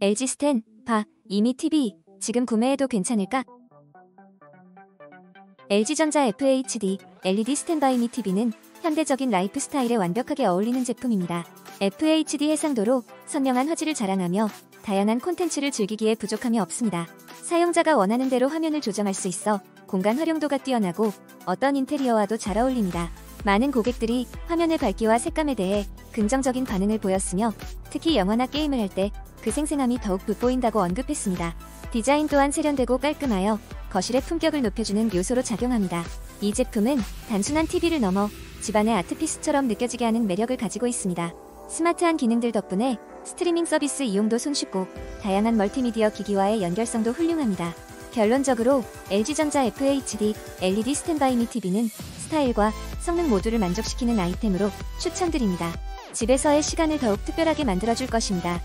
LG 스탠, 봐, 이미 TV, 지금 구매해도 괜찮을까? LG전자 FHD, LED 스탠바이미 TV는 현대적인 라이프 스타일에 완벽하게 어울리는 제품입니다. FHD 해상도로 선명한 화질을 자랑하며 다양한 콘텐츠를 즐기기에 부족함이 없습니다. 사용자가 원하는 대로 화면을 조정할 수 있어 공간 활용도가 뛰어나고 어떤 인테리어와도 잘 어울립니다. 많은 고객들이 화면의 밝기와 색감에 대해 긍정적인 반응을 보였으며 특히 영화나 게임을 할 때 그 생생함이 더욱 돋보인다고 언급했습니다. 디자인 또한 세련되고 깔끔하여 거실의 품격을 높여주는 요소로 작용합니다. 이 제품은 단순한 TV를 넘어 집안의 아트피스처럼 느껴지게 하는 매력을 가지고 있습니다. 스마트한 기능들 덕분에 스트리밍 서비스 이용도 손쉽고 다양한 멀티미디어 기기와의 연결성도 훌륭합니다. 결론적으로 LG전자 FHD LED 스탠바이미 TV는 스타일과 성능 모두를 만족시키는 아이템으로 추천드립니다. 집에서의 시간을 더욱 특별하게 만들어줄 것입니다.